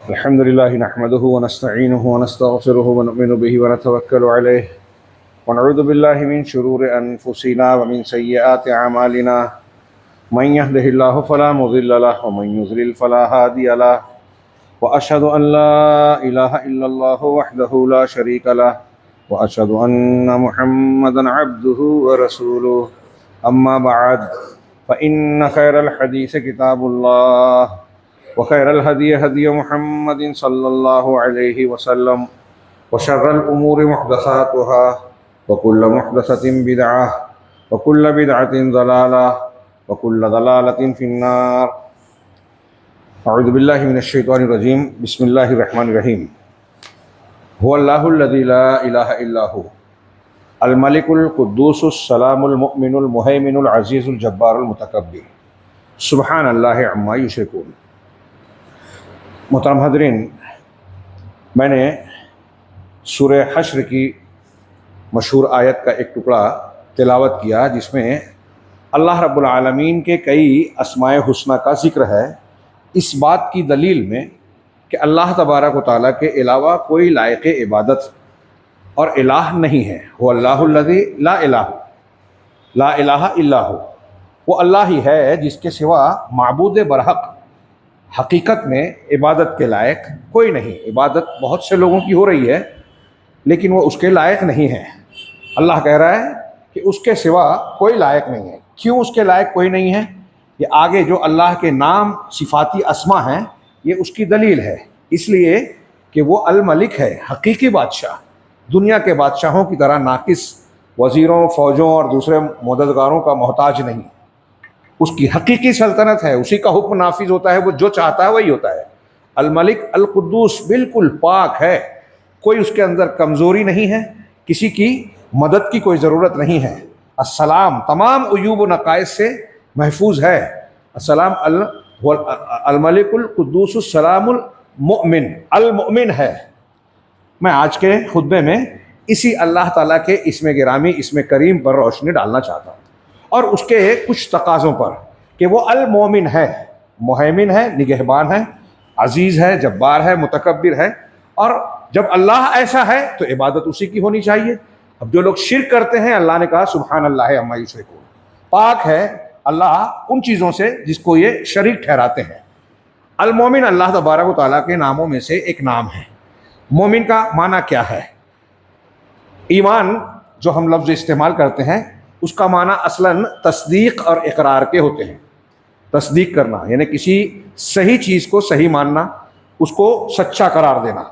الحمد لله نحمده ونستعينه ونستغفره ونؤمن به ونتوكل عليه ونعوذ بالله من شرور أنفسنا ومن سيئات أعمالنا من يهده الله فلا مضل له ومن يضلل فلا هادي له وأشهد أن لا إله إلا الله وحده لا شريك له وأشهد أن محمدا عبده ورسوله أما بعد فإن خير الحديث كتاب الله وخير الهدي هدي محمد صلى الله عليه وسلم وشر الأمور محدثاتها وكل محدثة بدعة وكل بدعة ضلالة وكل ضلالة في النار. أعوذ بالله من الشيطان الرجيم. بسم الله الرحمن الرحيم. هو الله الذي لا إله إلا هو الملك القدوس السلام المؤمن المهيمن العزيز الجبار المتكبر سبحان الله عما يشركون. محترم حضرین، میں نے سورہ حشر کی مشہور آیت کا ایک ٹکڑا تلاوت کیا جس میں اللہ رب العالمین کے کئی اسماء حسنہ کا ذکر ہے، اس بات کی دلیل میں کہ اللہ تبارک و تعالیٰ کے علاوہ کوئی لائق عبادت اور الہ نہیں ہے. وہ اللہ الذی لا الہ لا الہ الا ہو، وہ اللہ ہی ہے جس کے سوا معبود برحق حقیقت میں عبادت کے لائق کوئی نہیں. عبادت بہت سے لوگوں کی ہو رہی ہے لیکن وہ اس کے لائق نہیں ہے. اللہ کہہ رہا ہے کہ اس کے سوا کوئی لائق نہیں ہے. کیوں اس کے لائق کوئی نہیں ہے؟ یہ آگے جو اللہ کے نام صفاتی اسما ہیں یہ اس کی دلیل ہے. اس لیے کہ وہ الملک ہے، حقیقی بادشاہ، دنیا کے بادشاہوں کی طرح ناقص وزیروں، فوجوں اور دوسرے مددگاروں کا محتاج نہیں. اس کی حقیقی سلطنت ہے، اسی کا حکم نافذ ہوتا ہے، وہ جو چاہتا ہے وہی ہوتا ہے. الملک القدوس بالکل پاک ہے، کوئی اس کے اندر کمزوری نہیں ہے، کسی کی مدد کی کوئی ضرورت نہیں ہے. السلام تمام عیوب و نقائص سے محفوظ ہے. السلام الملک القدوس السلام المؤمن، المؤمن ہے. میں آج کے خطبے میں اسی اللہ تعالیٰ کے اسم گرامی، اسم کریم پر روشنی ڈالنا چاہتا ہوں اور اس کے کچھ تقاضوں پر کہ وہ المومن ہے، مہیمن ہے، نگہبان ہے، عزیز ہے، جبار ہے، متکبر ہے. اور جب اللہ ایسا ہے تو عبادت اسی کی ہونی چاہیے. اب جو لوگ شرک کرتے ہیں، اللہ نے کہا سبحان اللہ عما یشرکون، پاک ہے اللہ ان چیزوں سے جس کو یہ شریک ٹھہراتے ہیں. المومن اللہ تبارک و تعالیٰ کے ناموں میں سے ایک نام ہے. مومن کا معنی کیا ہے؟ ایمان جو ہم لفظ استعمال کرتے ہیں اس کا معنی اصلاً تصدیق اور اقرار کے ہوتے ہیں. تصدیق کرنا یعنی کسی صحیح چیز کو صحیح ماننا، اس کو سچا قرار دینا،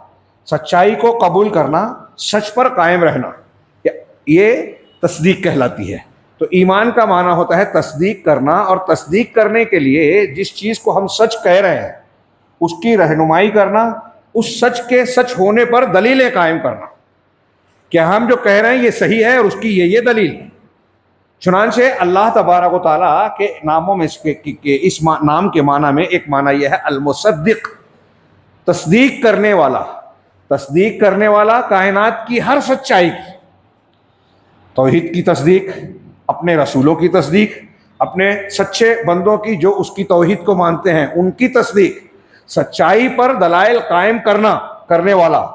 سچائی کو قبول کرنا، سچ پر قائم رہنا، یہ تصدیق کہلاتی ہے. تو ایمان کا معنی ہوتا ہے تصدیق کرنا، اور تصدیق کرنے کے لیے جس چیز کو ہم سچ کہہ رہے ہیں اس کی رہنمائی کرنا، اس سچ کے سچ ہونے پر دلیلیں قائم کرنا کہ ہم جو کہہ رہے ہیں یہ صحیح ہے اور اس کی یہ دلیل ہے. چنانچہ اللہ تبارک و تعالیٰ کے ناموں میں اس نام کے معنی میں ایک معنی یہ ہے المصدق، تصدیق کرنے والا. تصدیق کرنے والا کائنات کی ہر سچائی کی، توحید کی تصدیق، اپنے رسولوں کی تصدیق، اپنے سچے بندوں کی جو اس کی توحید کو مانتے ہیں ان کی تصدیق، سچائی پر دلائل قائم کرنے والا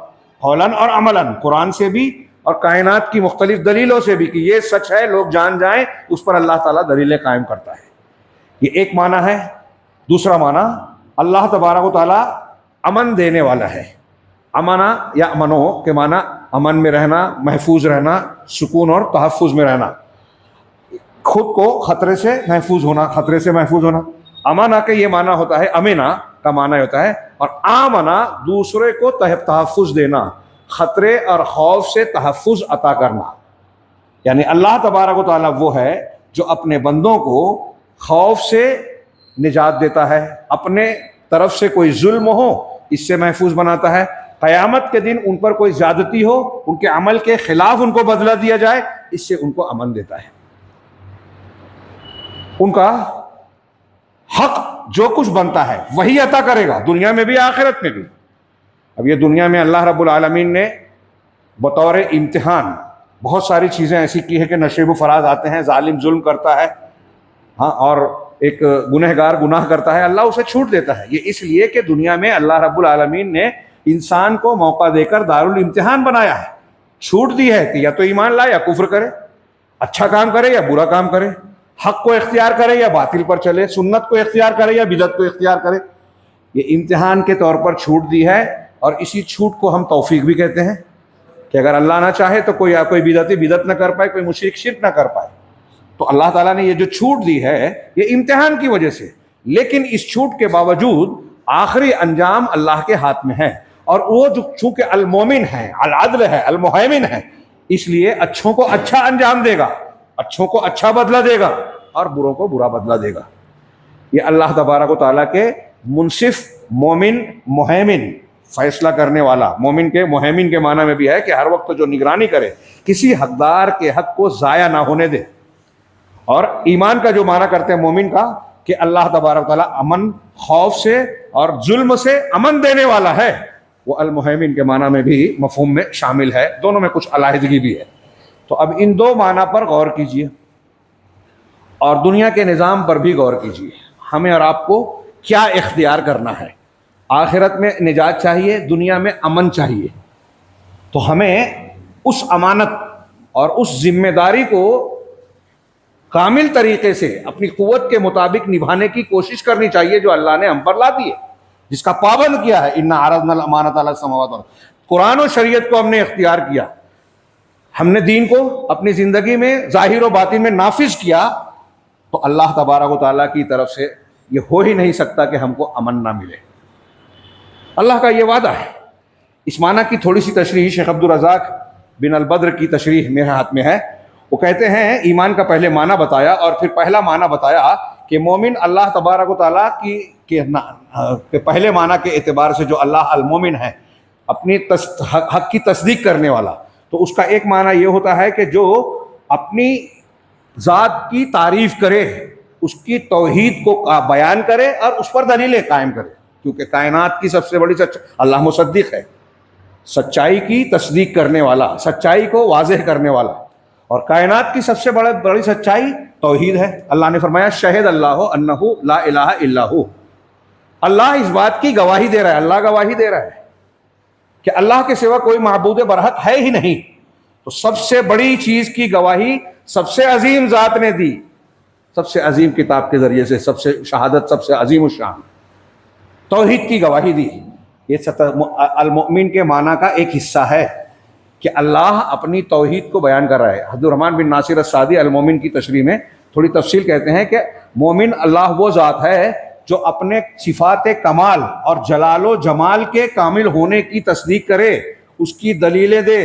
قولاً اور عملاً، قرآن سے بھی اور کائنات کی مختلف دلیلوں سے بھی کہ یہ سچ ہے، لوگ جان جائیں، اس پر اللہ تعالیٰ دلیلیں قائم کرتا ہے. یہ ایک معنی ہے. دوسرا معنی اللہ تبارک و تعالیٰ امن دینے والا ہے. امنا یا امنو کے معنی امن میں رہنا، محفوظ رہنا، سکون اور تحفظ میں رہنا، خود کو خطرے سے محفوظ ہونا، خطرے سے محفوظ ہونا. امنا کا یہ معنی ہوتا ہے، امنا کا معنی ہوتا ہے، اور آمنا دوسرے کو تحفظ دینا، خطرے اور خوف سے تحفظ عطا کرنا. یعنی اللہ تبارک و تعالیٰ وہ ہے جو اپنے بندوں کو خوف سے نجات دیتا ہے، اپنے طرف سے کوئی ظلم ہو اس سے محفوظ بناتا ہے، قیامت کے دن ان پر کوئی زیادتی ہو، ان کے عمل کے خلاف ان کو بدلہ دیا جائے، اس سے ان کو امن دیتا ہے. ان کا حق جو کچھ بنتا ہے وہی عطا کرے گا، دنیا میں بھی آخرت میں بھی. اب یہ دنیا میں اللہ رب العالمین نے بطور امتحان بہت ساری چیزیں ایسی کی ہے کہ نشیب و فراز آتے ہیں، ظالم ظلم کرتا ہے، ہاں، اور ایک گنہگار گناہ کرتا ہے اللہ اسے چھوٹ دیتا ہے. یہ اس لیے کہ دنیا میں اللہ رب العالمین نے انسان کو موقع دے کر دارالامتحان بنایا ہے. چھوٹ دی ہے کہ یا تو ایمان لائے یا کفر کرے، اچھا کام کرے یا برا کام کرے، حق کو اختیار کرے یا باطل پر چلے، سنت کو اختیار کرے یا بدعت کو اختیار کرے. یہ امتحان کے طور پر چھوٹ دی ہے، اور اسی چھوٹ کو ہم توفیق بھی کہتے ہیں کہ اگر اللہ نہ چاہے تو کوئی بدعتی بدعت نہ کر پائے، کوئی مشرک شرک نہ کر پائے. تو اللہ تعالیٰ نے یہ جو چھوٹ دی ہے یہ امتحان کی وجہ سے، لیکن اس چھوٹ کے باوجود آخری انجام اللہ کے ہاتھ میں ہے. اور وہ جو چونکہ المومن ہے، العدل ہے، المہیمن ہے، اس لیے اچھوں کو اچھا انجام دے گا، اچھوں کو اچھا بدلہ دے گا اور بروں کو برا بدلہ دے گا. یہ اللہ تبارک و تعالیٰ کے منصف، مومن، مہیمن، فیصلہ کرنے والا. مومن کے مہیمن کے معنی میں بھی ہے کہ ہر وقت جو نگرانی کرے، کسی حقدار کے حق کو ضائع نہ ہونے دے. اور ایمان کا جو معنی کرتے ہیں مومن کا کہ اللہ تبارک و تعالیٰ امن، خوف سے اور ظلم سے امن دینے والا ہے، وہ المہیمن کے معنی میں بھی مفہوم میں شامل ہے. دونوں میں کچھ علیحدگی بھی ہے. تو اب ان دو معنی پر غور کیجئے اور دنیا کے نظام پر بھی غور کیجئے. ہمیں اور آپ کو کیا اختیار کرنا ہے؟ آخرت میں نجات چاہیے، دنیا میں امن چاہیے. تو ہمیں اس امانت اور اس ذمہ داری کو کامل طریقے سے اپنی قوت کے مطابق نبھانے کی کوشش کرنی چاہیے جو اللہ نے ہم پر لا دی ہے، جس کا پابند کیا ہے. اِنَّا عَرَضْنَا الْأَمَانَةَ عَلَى السَّمَاوَاتِ وَالْأَرْضِ. قرآن و شریعت کو ہم نے اختیار کیا، ہم نے دین کو اپنی زندگی میں ظاہر و باطن میں نافذ کیا، تو اللہ تبارک و تعالیٰ کی طرف سے یہ ہو ہی نہیں سکتا کہ ہم کو امن نہ ملے. اللہ کا یہ وعدہ ہے. اس معنی کی تھوڑی سی تشریح شیخ عبدالرزاق بن البدر کی تشریح میرے ہاتھ میں ہے. وہ کہتے ہیں ایمان کا پہلے معنی بتایا اور پھر پہلا معنی بتایا کہ مومن اللہ تبارک و تعالیٰ کے پہلے معنی کے اعتبار سے جو اللہ المومن ہے، اپنی حق کی تصدیق کرنے والا. تو اس کا ایک معنی یہ ہوتا ہے کہ جو اپنی ذات کی تعریف کرے، اس کی توحید کو بیان کرے اور اس پر دلیلیں قائم کرے. کیونکہ کائنات کی سب سے بڑی اللہ مصدق ہے، سچائی کی تصدیق کرنے والا، سچائی کو واضح کرنے والا. اور کائنات کی سب سے بڑی سچائی توحید ہے. اللہ نے فرمایا شہد اللہ انہ لا الہ الا ہو. اللہ اس بات کی گواہی دے رہا ہے، اللہ گواہی دے رہا ہے کہ اللہ کے سوا کوئی معبود برحق ہے ہی نہیں. تو سب سے بڑی چیز کی گواہی سب سے عظیم ذات نے دی، سب سے عظیم کتاب کے ذریعے سے، سب سے شہادت، سب سے عظیم الشان توحید کی گواہی دی. یہ المؤمن کے معنی کا ایک حصہ ہے کہ اللہ اپنی توحید کو بیان کر رہا ہے. عبد الرحمن بن ناصر السعدی المومن کی تشریح میں تھوڑی تفصیل کہتے ہیں کہ مومن اللہ وہ ذات ہے جو اپنے صفات کمال اور جلال و جمال کے کامل ہونے کی تصدیق کرے، اس کی دلیلیں دے،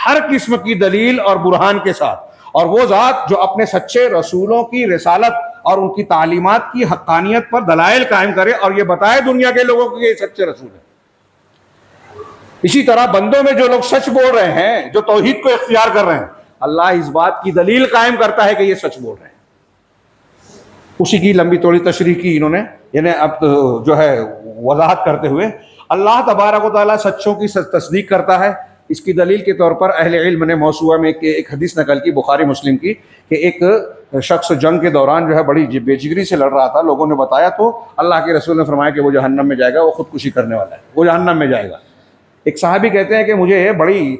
ہر قسم کی دلیل اور برہان کے ساتھ. اور وہ ذات جو اپنے سچے رسولوں کی رسالت اور ان کی تعلیمات کی حقانیت پر دلائل قائم کرے اور یہ بتائے دنیا کے لوگوں کو کہ یہ سچے رسول ہیں. اسی طرح بندوں میں جو لوگ سچ بول رہے ہیں، جو توحید کو اختیار کر رہے ہیں، اللہ اس بات کی دلیل قائم کرتا ہے کہ یہ سچ بول رہے ہیں. اسی کی لمبی توڑی تشریح کی انہوں نے، یعنی اب جو ہے وضاحت کرتے ہوئے اللہ تبارک و تعالیٰ سچوں کی تصدیق کرتا ہے. اس کی دلیل کے طور پر اہل علم نے موسوعہ میں ایک حدیث نقل کی بخاری مسلم کی کہ ایک شخص جنگ کے دوران جو ہے بڑی بے جگری سے لڑ رہا تھا. لوگوں نے بتایا تو اللہ کے رسول نے فرمایا کہ وہ جہنم میں جائے گا، وہ خودکشی کرنے والا ہے، وہ جہنم میں جائے گا. ایک صحابی کہتے ہیں کہ مجھے بڑی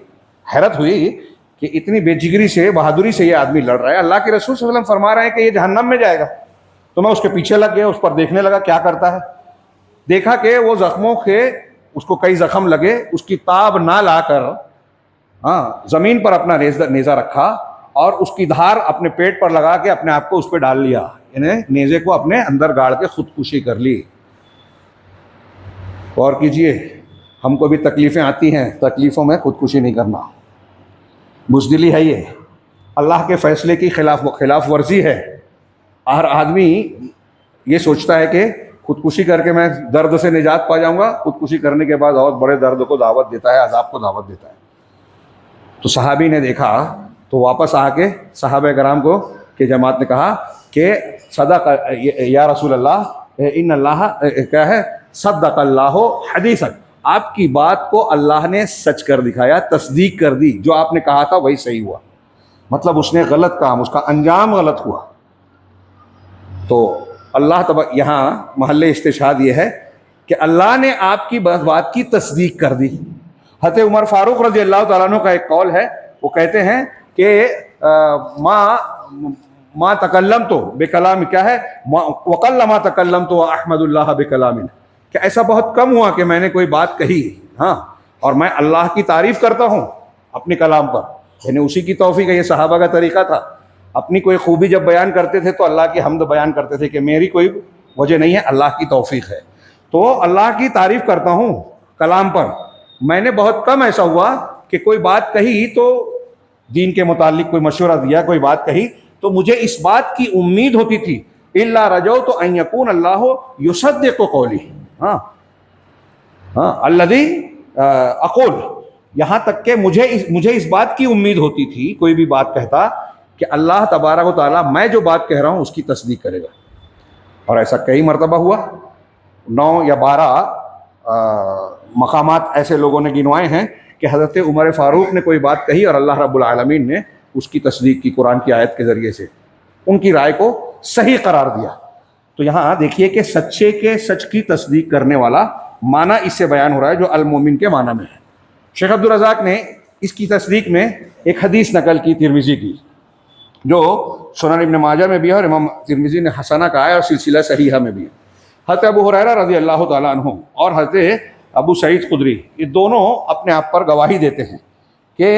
حیرت ہوئی کہ اتنی بے جگری سے، بہادری سے یہ آدمی لڑ رہا ہے، اللہ کے رسول صلی اللہ علیہ وسلم فرما رہے ہیں کہ یہ جہنم میں جائے گا. تو میں اس کے پیچھے لگ گیا، اس پر دیکھنے لگا کیا کرتا ہے. دیکھا کہ وہ زخموں کے، اس کو کئی زخم لگے، اس کی تاب نہ لا کر زمین پر اپنا نیزہ رکھا اور اس کی دھار اپنے پیٹ پر لگا کے اپنے آپ کو اس پہ ڈال لیا، یعنی نیزے کو اپنے اندر گاڑ کے خودکشی کر لی. غور کیجئے، ہم کو بھی تکلیفیں آتی ہیں، تکلیفوں میں خودکشی نہیں کرنا، بزدلی ہے، یہ اللہ کے فیصلے کی خلاف ورزی ہے. ہر آدمی یہ سوچتا ہے کہ خودکشی کر کے میں درد سے نجات پا جاؤں گا، خودکشی کرنے کے بعد اور بڑے درد کو دعوت دیتا ہے، عذاب کو دعوت دیتا ہے. تو صحابی نے دیکھا تو واپس آ کے صحابہ کرام کو کہ جماعت نے کہا کہ صدق یا رسول اللہ، ان اللہ کیا ہے، صدق اللہ حدیثا، آپ کی بات کو اللہ نے سچ کر دکھایا، تصدیق کر دی، جو آپ نے کہا تھا وہی صحیح ہوا. مطلب اس نے غلط کام، اس کا انجام غلط ہوا. تو یہاں محل استشہاد یہ ہے کہ اللہ نے آپ کی بات کی تصدیق کر دی. حضرت عمر فاروق رضی اللہ تعالیٰ عنہ کا ایک قول ہے، وہ کہتے ہیں کہ ما تکلمت بکلام، کیا ہے، وقل ما تکلمت واحمد اللہ بکلام، کہ ایسا بہت کم ہوا کہ میں نے کوئی بات کہی ہاں اور میں اللہ کی تعریف کرتا ہوں اپنے کلام پر، یعنی اسی کی توفیق ہے. یہ صحابہ کا طریقہ تھا، اپنی کوئی خوبی جب بیان کرتے تھے تو اللہ کی حمد بیان کرتے تھے کہ میری کوئی وجہ نہیں ہے، اللہ کی توفیق ہے. تو اللہ کی تعریف کرتا ہوں کلام پر. میں نے بہت کم ایسا ہوا کہ کوئی بات کہی تو دین کے متعلق کوئی مشورہ دیا، کوئی بات کہی تو مجھے اس بات کی امید ہوتی تھی الا رجوت ان یکون اللہ یصدق قولی، الذی اقول، یہاں تک کہ مجھے اس بات کی امید ہوتی تھی کوئی بھی بات کہتا کہ اللہ تبارک و تعالیٰ میں جو بات کہہ رہا ہوں اس کی تصدیق کرے گا. اور ایسا کئی مرتبہ ہوا، 9 یا 12 مقامات ایسے لوگوں نے گنوائے ہیں کہ حضرت عمر فاروق نے کوئی بات کہی اور اللہ رب العالمین نے اس کی تصدیق کی قرآن کی آیت کے ذریعے سے، ان کی رائے کو صحیح قرار دیا. تو یہاں دیکھیے کہ سچے کے سچ کی تصدیق کرنے والا معنی اس سے بیان ہو رہا ہے جو المومن کے معنی میں ہے. شیخ عبدالرزاق نے اس کی تصدیق میں ایک حدیث نقل کی ترمذی کی، جو سنن ابن ماجہ میں بھی ہے اور امام ترمذی نے حسنہ کہا ہے اور سلسلہ صحیحہ میں بھی ہے. حضرت ابو ہریرہ رضی اللہ تعالیٰ عنہ اور حضرت ابو سعید خدری، یہ دونوں اپنے آپ پر گواہی دیتے ہیں کہ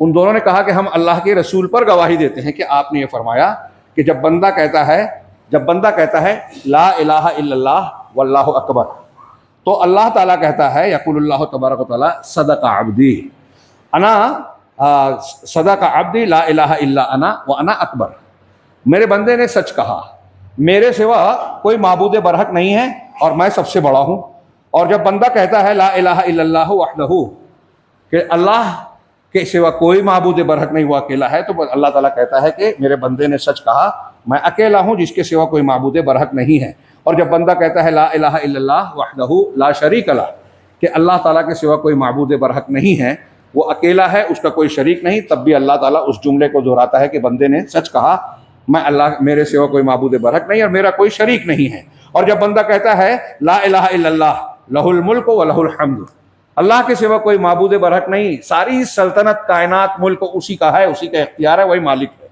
ان دونوں نے کہا کہ ہم اللہ کے رسول پر گواہی دیتے ہیں کہ آپ نے یہ فرمایا کہ جب بندہ کہتا ہے لا الہ الا اللہ واللہ اکبر، تو اللہ تعالیٰ کہتا ہے یقول اللہ تبارک و تعالیٰ صدق عبدی صدق عبدی لا الہ الا انا وانا اکبر، میرے بندے نے سچ کہا، میرے سوا کوئی معبود برحق نہیں ہے اور میں سب سے بڑا ہوں. اور جب بندہ کہتا ہے لا الہ الا اللہ وحدہ، کہ اللہ کے سوا کوئی معبود برحق نہیں، وہ اکیلا ہے، تو اللہ تعالیٰ کہتا ہے کہ میرے بندے نے سچ کہا، میں اکیلا ہوں جس کے سوا کوئی معبود برحق نہیں ہے. اور جب بندہ کہتا ہے لا الہ الا اللہ وحدہ لا شریک لہ، کہ اللہ تعالیٰ کے سوا کوئی معبود برحق نہیں ہے، وہ اکیلا ہے، اس کا کوئی شریک نہیں، تب بھی اللہ تعالیٰ اس جملے کو دہراتا ہے کہ بندے نے سچ کہا، میرے سوا کوئی معبود برحق نہیں اور میرا کوئی شریک نہیں ہے. اور جب بندہ کہتا ہے لا الہ الا اللہ لہ الملک و لہ الحمد، اللہ کے سوا کوئی معبود برحق نہیں، ساری سلطنت کائنات ملک اسی کا ہے، اسی کا اختیار ہے، وہی مالک ہے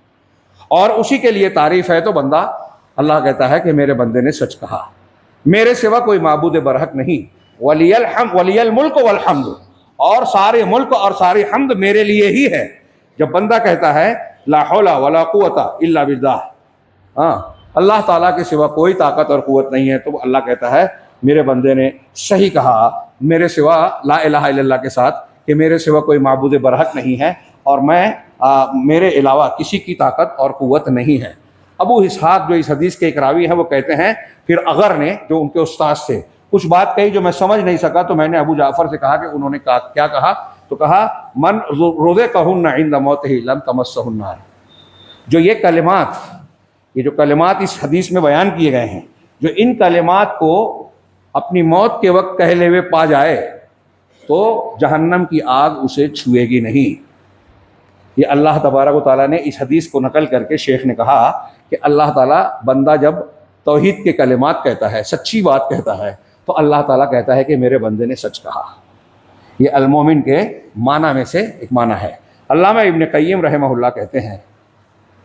اور اسی کے لیے تعریف ہے. تو بندہ اللہ کہتا ہے کہ میرے بندے نے سچ کہا، میرے سوا کوئی معبود برحق نہیں، ولی الملک والحمد، اور سارے ملک اور ساری حمد میرے لیے ہی ہے. جب بندہ کہتا ہے لا حول ولا قوت الا باللہ، اللہ تعالیٰ کے سوا کوئی طاقت اور قوت نہیں ہے، تو اللہ کہتا ہے میرے بندے نے صحیح کہا، میرے سوا لا الہ الا اللہ کے ساتھ کہ میرے سوا کوئی معبود برحق نہیں ہے اور میرے علاوہ کسی کی طاقت اور قوت نہیں ہے. ابو اسحاق جو اس حدیث کے ایک راوی ہیں، وہ کہتے ہیں پھر اغر نے، جو ان کے استاد سے، کچھ بات کہی جو میں سمجھ نہیں سکا، تو میں نے ابو جعفر سے کہا کہ انہوں نے کیا کہا، تو کہا من رزقہن عند موتہ لم تمسہ النار. جو یہ کلمات اس حدیث میں بیان کیے گئے ہیں، جو ان کلمات کو اپنی موت کے وقت کہلے ہوئے پا جائے تو جہنم کی آگ اسے چھوئے گی نہیں. یہ اللہ تبارک و تعالیٰ نے اس حدیث کو نقل کر کے شیخ نے کہا کہ اللہ تعالیٰ بندہ جب توحید کے کلمات کہتا ہے، سچی بات کہتا ہے، تو اللہ تعالیٰ کہتا ہے کہ میرے بندے نے سچ کہا. یہ المومن کے معنی میں سے ایک معنی ہے. علامہ ابن قیم رحمہ اللہ کہتے ہیں،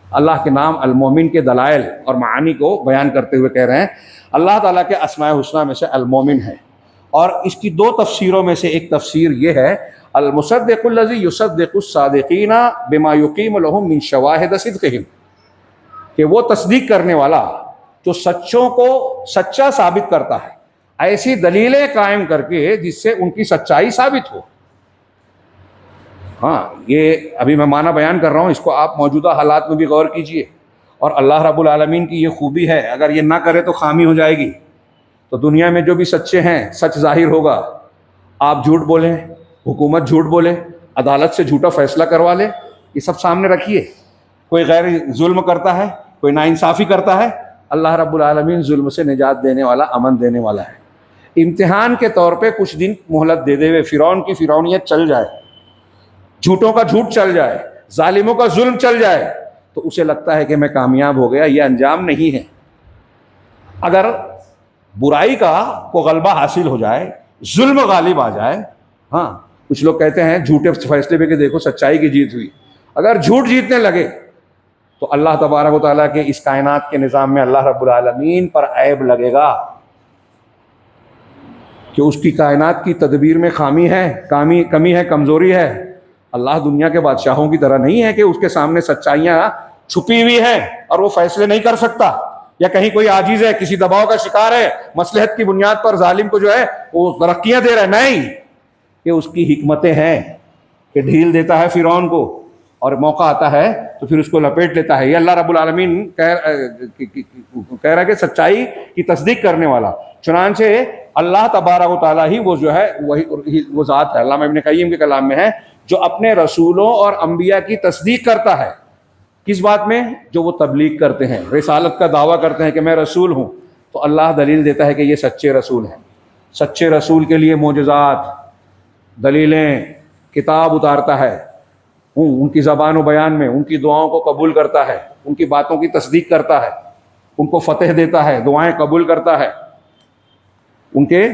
اللہ کے نام المومن کے دلائل اور معانی کو بیان کرتے ہوئے کہہ رہے ہیں اللہ تعالیٰ کے اسماء الحسنی میں سے المومن ہے، اور اس کی 2 تفسیروں میں سے ایک تفسیر یہ ہے المصدق الذی یصدق الصادقین بما یقیم لهم من شواہد صدقہم، کہ وہ تصدیق کرنے والا جو سچوں کو سچا ثابت کرتا ہے، ایسی دلیلیں قائم کر کے جس سے ان کی سچائی ثابت ہو. یہ ابھی میں معنی بیان کر رہا ہوں، اس کو آپ موجودہ حالات میں بھی غور کیجئے. اور اللہ رب العالمین کی یہ خوبی ہے، اگر یہ نہ کرے تو خامی ہو جائے گی. تو دنیا میں جو بھی سچے ہیں، سچ ظاہر ہوگا. آپ جھوٹ بولیں، حکومت جھوٹ بولے، عدالت سے جھوٹا فیصلہ کروا لے، یہ سب سامنے رکھیے. کوئی غیر ظلم کرتا ہے، کوئی ناانصافی کرتا ہے، اللہ رب العالمین ظلم سے نجات دینے والا، امن دینے والا ہے. امتحان کے طور پہ کچھ دن مہلت دے دے ہوئے فرعون کی فرعونیت چل جائے، جھوٹوں کا جھوٹ چل جائے، ظالموں کا ظلم چل جائے، تو اسے لگتا ہے کہ میں کامیاب ہو گیا. یہ انجام نہیں ہے. اگر برائی کا کو غلبہ حاصل ہو جائے، ظلم غالب آ جائے، ہاں کچھ لوگ کہتے ہیں جھوٹے فیصلے پہ کہ دیکھو سچائی کی جیت ہوئی، اگر جھوٹ جیتنے لگے تو اللہ تبارک و تعالیٰ کے اس کائنات کے نظام میں اللہ رب العالمین پر عیب لگے گا کہ اس کی کائنات کی تدبیر میں کمی ہے، کمزوری ہے۔ اللہ دنیا کے بادشاہوں کی طرح نہیں ہے کہ اس کے سامنے سچائیاں چھپی ہوئی ہیں اور وہ فیصلے نہیں کر سکتا، یا کہیں کوئی عاجز ہے، کسی دباؤ کا شکار ہے، مصلحت کی بنیاد پر ظالم کو جو ہے وہ ترقیاں دے رہا ہے، نہیں، کہ اس کی حکمتیں ہیں کہ ڈھیل دیتا ہے فرعون کو اور موقع آتا ہے تو پھر اس کو لپیٹ لیتا ہے۔ یہ اللہ رب العالمین کہہ رہا ہے کہ سچائی کی تصدیق کرنے والا، چنانچہ اللہ تبارک و تعالیٰ ہی وہ جو ہے وہی وہ ذات ہے۔ علامہ ابن قیم کے کلام میں ہے جو اپنے رسولوں اور انبیاء کی تصدیق کرتا ہے، کس بات میں؟ جو وہ تبلیغ کرتے ہیں، رسالت کا دعویٰ کرتے ہیں کہ میں رسول ہوں، تو اللہ دلیل دیتا ہے کہ یہ سچے رسول ہیں۔ سچے رسول کے لیے معجزات، دلیلیں، کتاب اتارتا ہے، ان کی زبان و بیان میں ان کی دعاؤں کو قبول کرتا ہے، ان کی باتوں کی تصدیق کرتا ہے، ان کو فتح دیتا ہے، دعائیں قبول کرتا ہے، ان کے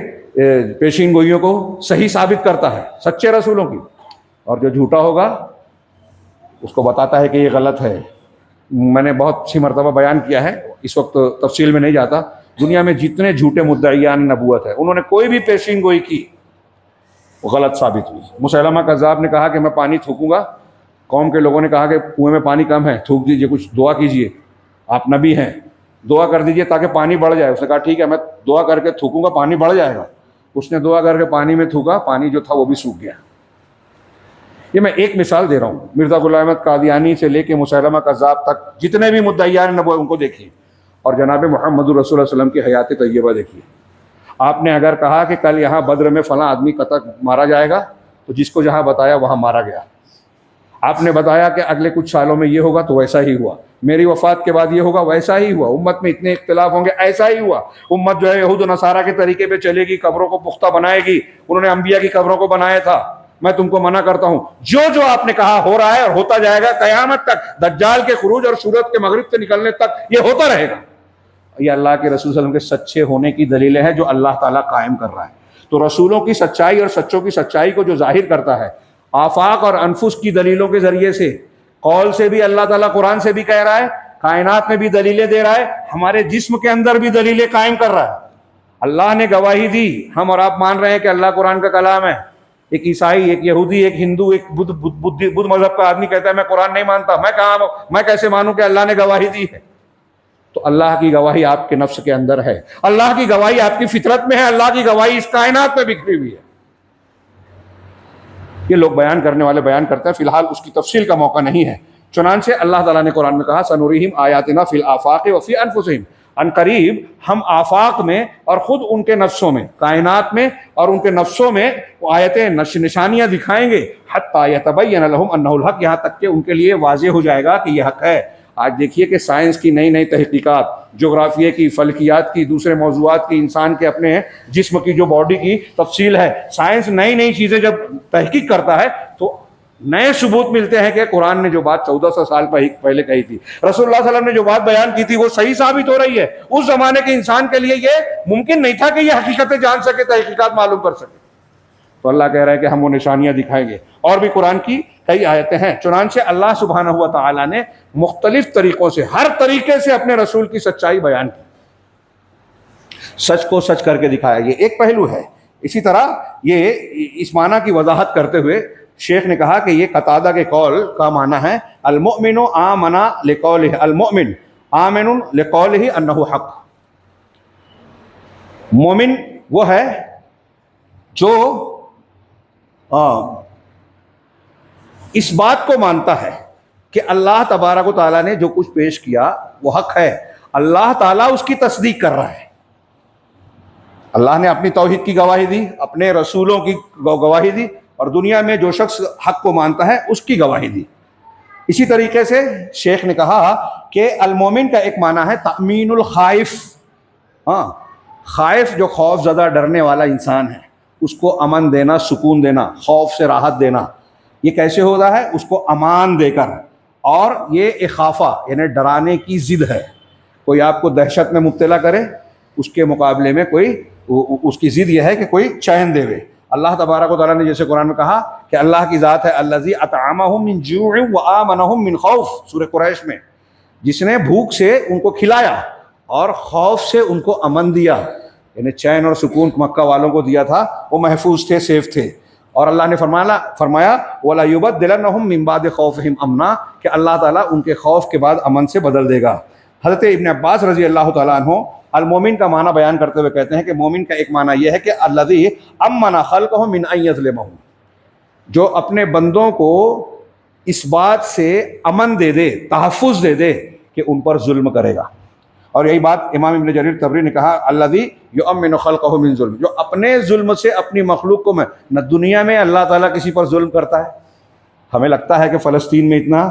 پیشین گوئیوں کو صحیح ثابت کرتا ہے، سچے رسولوں کی۔ اور جو جھوٹا ہوگا اس کو بتاتا ہے کہ یہ غلط ہے۔ میں نے بہت سی مرتبہ بیان کیا ہے، اس وقت تفصیل میں نہیں جاتا، دنیا میں جتنے جھوٹے مدعیان نبوت ہے انہوں نے کوئی بھی پیشین گوئی کی وہ غلط ثابت ہوئی۔ مسیلمہ کذاب نے کہا کہ میں پانی تھوکوں گا، قوم کے لوگوں نے کہا کہ کنویں میں پانی کم ہے، تھوک دیجئے، کچھ دعا کیجئے، آپ نبی ہیں، دعا کر دیجئے تاکہ پانی بڑھ جائے۔ اس نے کہا ٹھیک ہے، میں دعا کر کے تھوکوں گا، پانی بڑھ جائے گا۔ اس نے دعا کر کے پانی میں تھوکا، پانی جو تھا وہ بھی سوکھ گیا۔ یہ میں ایک مثال دے رہا ہوں، مرزا غلام احمد قادیانی سے لے کے مسیلمہ کذاب تک جتنے بھی مدعیان نبوت ان کو دیکھیے، اور جناب محمد رسول اللہ صلی اللہ علیہ وسلم کی حیات طیبہ دیکھیے۔ آپ نے اگر کہا کہ کل یہاں بدر میں فلاں آدمی قتل مارا جائے گا تو جس کو جہاں بتایا وہاں مارا گیا۔ آپ نے بتایا کہ اگلے کچھ سالوں میں یہ ہوگا تو ویسا ہی ہوا، میری وفات کے بعد یہ ہوگا ویسا ہی ہوا، امت میں اتنے اختلاف ہوں گے ایسا ہی ہوا، امت جو ہے یہود و نصارہ کے طریقے پہ چلے گی، قبروں کو پختہ بنائے گی، انہوں نے انبیاء کی قبروں کو بنایا تھا۔ میں تم کو منع کرتا ہوں، جو آپ نے کہا ہو رہا ہے اور ہوتا جائے گا قیامت تک، دجال کے خروج اور سورج کے مغرب سے نکلنے تک یہ ہوتا رہے گا۔ یہ اللہ کے رسول صلی اللہ علیہ وسلم کے سچے ہونے کی دلیلیں ہیں جو اللہ تعالیٰ قائم کر رہا ہے۔ تو رسولوں کی سچائی اور سچوں کی سچائی کو جو ظاہر کرتا ہے آفاق اور انفس کی دلیلوں کے ذریعے سے، قول سے بھی اللہ تعالیٰ قرآن سے بھی کہہ رہا ہے، کائنات میں بھی دلیلیں دے رہا ہے، ہمارے جسم کے اندر بھی دلیلیں قائم کر رہا ہے۔ اللہ نے گواہی دی، ہم اور آپ مان رہے ہیں کہ اللہ قرآن کا کلام ہے۔ ایک عیسائی، ایک یہودی، ایک ہندو، ایک بدھ مذہب کا آدمی کہتا ہے میں قرآن نہیں مانتا، میں کیسے مانوں کہ اللہ نے گواہی دی ہے؟ تو اللہ کی گواہی آپ کے نفس کے اندر ہے، اللہ کی گواہی آپ کی فطرت میں ہے، اللہ کی گواہی اس کائنات میں بکھری ہوئی ہے۔ یہ لوگ بیان کرنے والے بیان کرتے ہیں، فی الحال اس کی تفصیل کا موقع نہیں ہے۔ چنانچہ اللہ تعالیٰ نے قرآن میں کہا سنوریہم آیاتنا فی الآفاق وفی انفسہم، ان قریب ہم آفاق میں اور خود ان کے نفسوں میں، کائنات میں اور ان کے نفسوں میں آیتیں نشانیاں دکھائیں گے، حتی یتبین لہم انہ الحق، یہاں تک کہ ان کے لیے واضح ہو جائے گا کہ یہ حق ہے۔ آج دیکھیے کہ سائنس کی نئی نئی تحقیقات، جغرافیے کی، فلکیات کی، دوسرے موضوعات کی، انسان کے اپنے جسم کی جو باڈی کی تفصیل ہے، سائنس نئی نئی چیزیں جب تحقیق کرتا ہے تو نئے ثبوت ملتے ہیں کہ قرآن نے جو بات 1400 سال پہلے کہی تھی، رسول اللہ صلی اللہ علیہ وسلم نے جو بات بیان کی تھی وہ صحیح ثابت ہو رہی ہے۔ اس زمانے کے انسان کے لیے یہ ممکن نہیں تھا کہ یہ حقیقتیں جان سکے، تحقیقات معلوم کر سکے۔ تو اللہ کہہ رہا ہے کہ ہم وہ نشانیاں دکھائیں گے، اور بھی قرآن کی کئی آیتیں ہیں۔ چنانچہ اللہ سبحانہ و تعالیٰ نے مختلف طریقوں سے، ہر طریقے سے اپنے رسول کی سچائی بیان کی، سچ کو سچ کر کے دکھایا، یہ ایک پہلو ہے۔ اسی طرح یہ اس معنی کی وضاحت کرتے ہوئے شیخ نے کہا کہ یہ قتادہ کے قول کا معنی ہے المؤمن آمن لقولہ، المؤمن آمن لقولہ انہ حق۔ مومن وہ ہے جو اس بات کو مانتا ہے کہ اللہ تبارک و تعالیٰ نے جو کچھ پیش کیا وہ حق ہے، اللہ تعالیٰ اس کی تصدیق کر رہا ہے۔ اللہ نے اپنی توحید کی گواہی دی، اپنے رسولوں کی گواہی دی، اور دنیا میں جو شخص حق کو مانتا ہے اس کی گواہی دی۔ اسی طریقے سے شیخ نے کہا کہ المومن کا ایک معنی ہے تأمین الخائف، خائف جو خوف زدہ ڈرنے والا انسان ہے اس کو امن دینا، سکون دینا، خوف سے راحت دینا۔ یہ کیسے ہوتا ہے؟ اس کو امان دے کر، اور یہ اخافہ یعنی ڈرانے کی ضد ہے۔ کوئی آپ کو دہشت میں مبتلا کرے اس کے مقابلے میں کوئی اس کی ضد یہ ہے کہ کوئی چین دے. اللہ تبارک و تعالیٰ نے جیسے قرآن میں کہا کہ اللہ کی ذات ہے الذی اطعمہم من جوع وآمنہم من خوف، سورہ قریش میں، جس نے بھوک سے ان کو کھلایا اور خوف سے ان کو امن دیا، یعنی چین اور سکون مکہ والوں کو دیا تھا، وہ محفوظ تھے، سیف تھے. اور اللہ نے فرمایا وَلَيُبَدِّلَنَّهُم مِّن بَعْدِ خَوْفِهِمْ أَمْنًا کہ اللہ تعالیٰ ان کے خوف کے بعد امن سے بدل دے گا. حضرت ابن عباس رضی اللہ تعالیٰ عنہ المومن کا معنی بیان کرتے ہوئے کہتے ہیں کہ مومن کا ایک معنی یہ ہے کہ الذی امن خلقہ من ان یظلمہم، جو اپنے بندوں کو اس بات سے امن دے دے، تحفظ دے دے کہ ان پر ظلم کرے گا. اور یہی بات امام ابن جریر طبری نے کہا الذی یؤمن خلقہ من ظلم، جو اپنے ظلم سے اپنی مخلوق کو میں نہ دنیا میں اللہ تعالیٰ کسی پر ظلم کرتا ہے. ہمیں لگتا ہے کہ فلسطین میں اتنا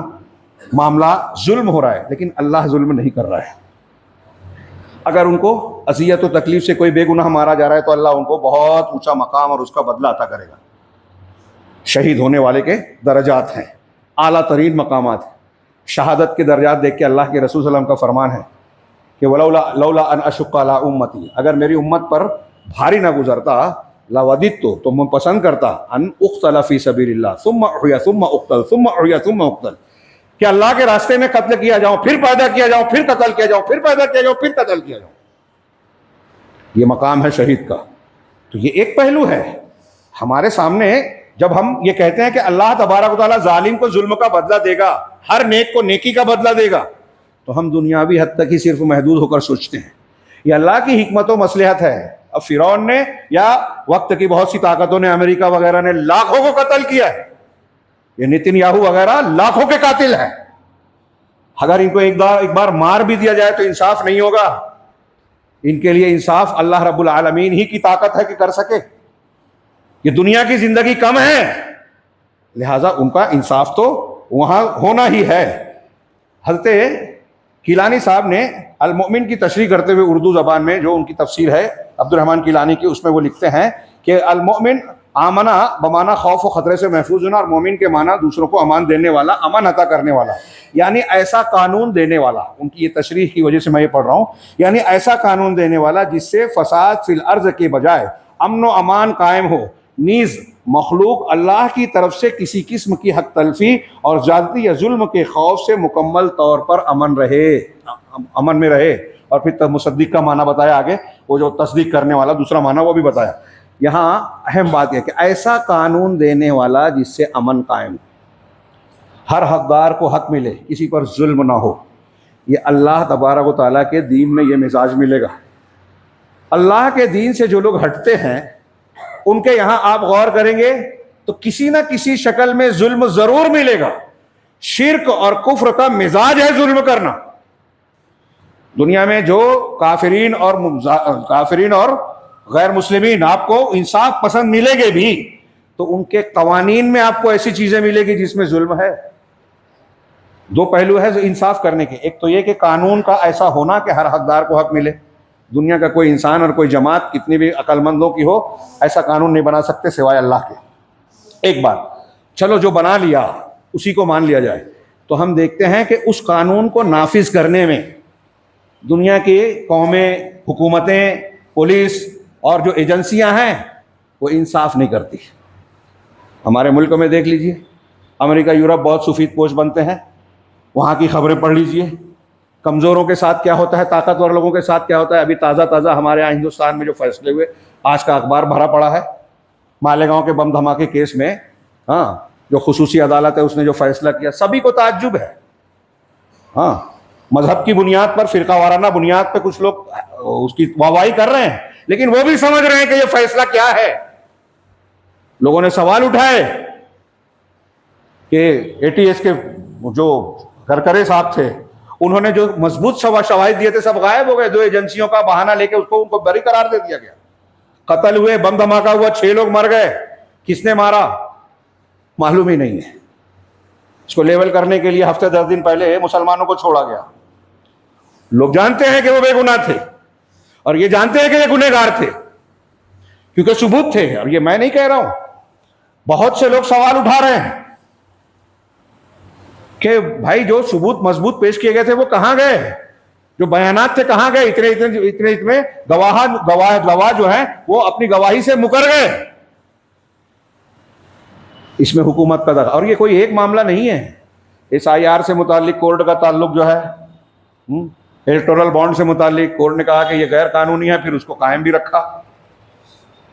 معاملہ ظلم ہو رہا ہے، لیکن اللہ ظلم نہیں کر رہا ہے. اگر ان کو اذیت و تکلیف سے کوئی بے گناہ مارا جا رہا ہے تو اللہ ان کو بہت اونچا مقام اور اس کا بدلہ عطا کرے گا. شہید ہونے والے کے درجات ہیں، اعلیٰ ترین مقامات ہیں. شہادت کے درجات دیکھ کے اللہ کے رسول صلی اللہ علیہ وسلم کا فرمان ہے کہ لولا ان اشق علی امتی، اگر میری امت پر بھاری نہ گزرتا لوددت تو میں پسند کرتا ان اقتل فی سبیل اللہ ثم احیا ثم اقتل ثم احیا ثم اقتل، کہ اللہ کے راستے میں قتل کیا جاؤں، پھر پیدا کیا جاؤں، پھر قتل کیا جاؤں، پھر پیدا کیا جاؤں، پھر قتل کیا جاؤں. یہ مقام ہے شہید کا. تو یہ ایک پہلو ہے ہمارے سامنے. جب ہم یہ کہتے ہیں کہ اللہ تبارک و تعالیٰ ظالم کو ظلم کا بدلہ دے گا، ہر نیک کو نیکی کا بدلہ دے گا، تو ہم دنیاوی حد تک ہی صرف محدود ہو کر سوچتے ہیں. یہ اللہ کی حکمت و مصلحت ہے. اب فرعون نے یا وقت کی بہت سی طاقتوں نے، امریکہ وغیرہ نے لاکھوں کو قتل کیا ہے. یہ نتن یاہو وغیرہ لاکھوں کے قاتل ہیں. اگر ان کو ایک بار مار بھی دیا جائے تو انصاف نہیں ہوگا. ان کے لیے انصاف اللہ رب العالمین ہی کی طاقت ہے کہ کر سکے. یہ دنیا کی زندگی کم ہے، لہٰذا ان کا انصاف تو وہاں ہونا ہی ہے. حضرت کیلانی صاحب نے المؤمن کی تشریح کرتے ہوئے اردو زبان میں جو ان کی تفسیر ہے عبد الرحمن کیلانی کی، اس میں وہ لکھتے ہیں کہ المؤمن آمنا بمانا خوف و خطرے سے محفوظ ہونا، اور مومن کے معنی دوسروں کو امان دینے والا، امن عطا کرنے والا، یعنی ایسا قانون دینے والا. ان کی یہ تشریح کی وجہ سے میں یہ پڑھ رہا ہوں، یعنی ایسا قانون دینے والا جس سے فساد فی الارض کے بجائے امن و امان قائم ہو، نیز مخلوق اللہ کی طرف سے کسی قسم کی حق تلفی اور زیادتی یا ظلم کے خوف سے مکمل طور پر امن میں رہے. اور پھر مصدق کا معنی بتایا آگے، وہ جو تصدیق کرنے والا دوسرا معنی وہ بھی بتایا. یہاں اہم بات یہ کہ ایسا قانون دینے والا جس سے امن قائم، ہر حقدار کو حق ملے، کسی پر ظلم نہ ہو. یہ اللہ تبارک و تعالیٰ کے دین میں یہ مزاج ملے گا. اللہ کے دین سے جو لوگ ہٹتے ہیں ان کے یہاں آپ غور کریں گے تو کسی نہ کسی شکل میں ظلم ضرور ملے گا. شرک اور کفر کا مزاج ہے ظلم کرنا. دنیا میں جو کافرین اور غیر مسلمین آپ کو انصاف پسند ملے گے بھی، تو ان کے قوانین میں آپ کو ایسی چیزیں ملے گی جس میں ظلم ہے. دو پہلو ہے انصاف کرنے کے. ایک تو یہ کہ قانون کا ایسا ہونا کہ ہر حقدار کو حق ملے. دنیا کا کوئی انسان اور کوئی جماعت کتنی بھی عقل مندوں کی ہو، ایسا قانون نہیں بنا سکتے سوائے اللہ کے. ایک بات، چلو جو بنا لیا اسی کو مان لیا جائے. تو ہم دیکھتے ہیں کہ اس قانون کو نافذ کرنے میں دنیا کی قومیں، حکومتیں، پولیس اور جو ایجنسیاں ہیں وہ انصاف نہیں کرتی. ہمارے ملک میں دیکھ لیجئے، امریکہ، یورپ بہت سفید پوش بنتے ہیں. وہاں کی خبریں پڑھ لیجئے، کمزوروں کے ساتھ کیا ہوتا ہے، طاقتور لوگوں کے ساتھ کیا ہوتا ہے. ابھی تازہ ہمارے یہاں ہندوستان میں جو فیصلے ہوئے، آج کا اخبار بھرا پڑا ہے. مالیگاؤں کے بم دھماکے کیس میں جو خصوصی عدالت ہے اس نے جو فیصلہ کیا، سبھی کو تعجب ہے. مذہب کی بنیاد پر، فرقہ وارانہ بنیاد پہ کچھ لوگ اس کی واہواہی کر رہے ہیں، لیکن وہ بھی سمجھ رہے ہیں کہ یہ فیصلہ کیا ہے. لوگوں نے سوال اٹھائے کہ اے ٹی ایس کے جو گرکرے صاحب تھے، انہوں نے جو مضبوط شواہد دیے تھے سب غائب ہو گئے. دو ایجنسیوں کا بہانہ لے کے ان کو بری قرار دے دیا گیا. قتل ہوئے، بم دھماکہ ہوا، 6 لوگ مر گئے. کس نے مارا معلوم ہی نہیں ہے. اس کو لیول کرنے کے لیے ہفتے 10 دن پہلے مسلمانوں کو چھوڑا گیا. لوگ جانتے ہیں کہ وہ بے گناہ تھے، اور یہ جانتے ہیں کہ یہ گنہگار تھے، کیونکہ ثبوت تھے. اور یہ میں نہیں کہہ رہا ہوں، بہت سے لوگ سوال اٹھا رہے ہیں کہ بھائی جو ثبوت مضبوط پیش کیے گئے تھے وہ کہاں گئے؟ جو بیانات تھے کہاں گئے؟ اتنے گواہ جو ہیں وہ اپنی گواہی سے مکر گئے. اس میں حکومت کا دخل. اور یہ کوئی ایک معاملہ نہیں ہے. اس IR سے متعلق کورٹ کا تعلق جو ہے، الیکٹورل بانڈ سے متعلق کورٹ نے کہا کہ یہ غیر قانونی ہے، پھر اس کو قائم بھی رکھا.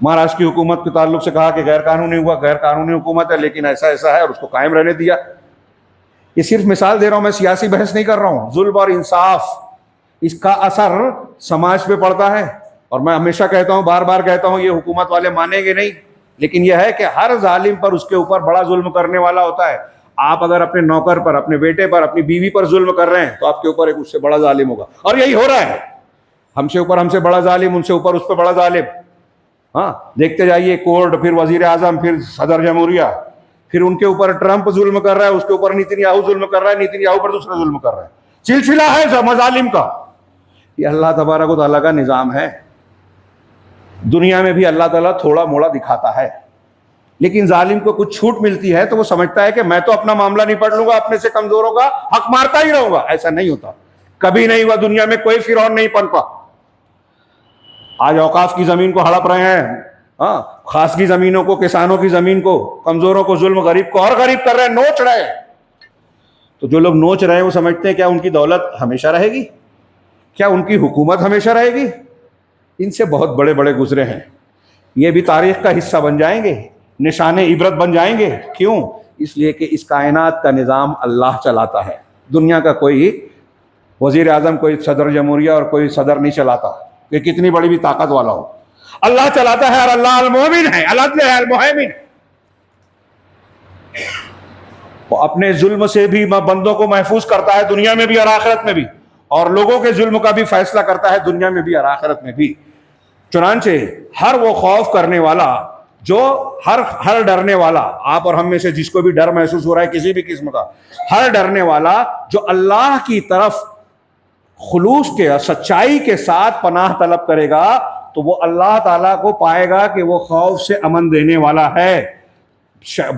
مہاراشٹر کی حکومت کے تعلق سے کہا کہ غیر قانونی ہوا، غیر قانونی حکومت ہے لیکن ایسا ایسا ہے، اور اس کو قائم رہنے دیا. یہ صرف مثال دے رہا ہوں، میں سیاسی بحث نہیں کر رہا ہوں. ظلم اور انصاف، اس کا اثر سماج پہ پڑتا ہے. اور میں ہمیشہ کہتا ہوں، بار بار کہتا ہوں، یہ حکومت والے مانیں گے نہیں، لیکن یہ ہے کہ ہر ظالم پر اس کے اوپر بڑا ظلم کرنے والا ہوتا ہے. آپ اگر اپنے نوکر پر، اپنے بیٹے پر، اپنی بیوی پر ظلم کر رہے ہیں تو آپ کے اوپر ایک اس سے بڑا ظالم ہوگا. اور یہی ہو رہا ہے. ہم سے بڑا ظالم، ان سے اوپر اس پہ بڑا ظالم. ہاں، دیکھتے جائیے، کورٹ، پھر وزیر اعظم، پھر صدر جمہوریہ، پھر ان کے اوپر ٹرمپ ظلم کر رہا ہے، اس کے اوپر نیتن یاہو ظلم کر رہا ہے، نیتن یاہو پر دوسرا ظلم کر رہا ہے. سلسلہ ہے مظالم کا. یہ اللہ تبارک و تعالیٰ کا نظام ہے. دنیا میں بھی اللہ تعالیٰ تھوڑا موڑا دکھاتا ہے، لیکن ظالم کو کچھ چھوٹ ملتی ہے تو وہ سمجھتا ہے کہ میں تو اپنا معاملہ نہیں پڑھ لوں گا، اپنے سے کمزوروں کا حق مارتا ہی رہوں گا. ایسا نہیں ہوتا، کبھی نہیں ہوا. دنیا میں کوئی فرعون نہیں پنپا. آج اوقاف کی زمین کو ہڑپ رہے ہیں، ہاں، خاص کی زمینوں کو، کسانوں کی زمین کو، کمزوروں کو ظلم، غریب کو اور غریب کر رہے ہیں، نوچ رہے ہیں. تو جو لوگ نوچ رہے ہیں وہ سمجھتے ہیں کیا ان کی دولت ہمیشہ رہے گی؟ کیا ان کی حکومت ہمیشہ رہے گی؟ ان سے بہت بڑے بڑے گزرے ہیں. یہ بھی تاریخ کا حصہ بن جائیں گے، نشان عبرت بن جائیں گے. کیوں؟ اس لیے کہ اس کائنات کا نظام اللہ چلاتا ہے. دنیا کا کوئی وزیر اعظم، کوئی صدر جمہوریہ اور کوئی صدر نہیں چلاتا، کہ کتنی بڑی بھی طاقت والا ہو. اللہ چلاتا ہے، اور اللہ المومن ہے، العدل ہے، المہیمن. وہ اپنے ظلم سے بھی بندوں کو محفوظ کرتا ہے، دنیا میں بھی اور آخرت میں بھی، اور لوگوں کے ظلم کا بھی فیصلہ کرتا ہے، دنیا میں بھی اور آخرت میں بھی. چنانچہ ہر وہ خوف کرنے والا، جو ہر ڈرنے والا، آپ اور ہم میں سے جس کو بھی ڈر محسوس ہو رہا ہے کسی بھی قسم کا، ہر ڈرنے والا جو اللہ کی طرف خلوص کے، سچائی کے ساتھ پناہ طلب کرے گا تو وہ اللہ تعالیٰ کو پائے گا کہ وہ خوف سے امن دینے والا ہے.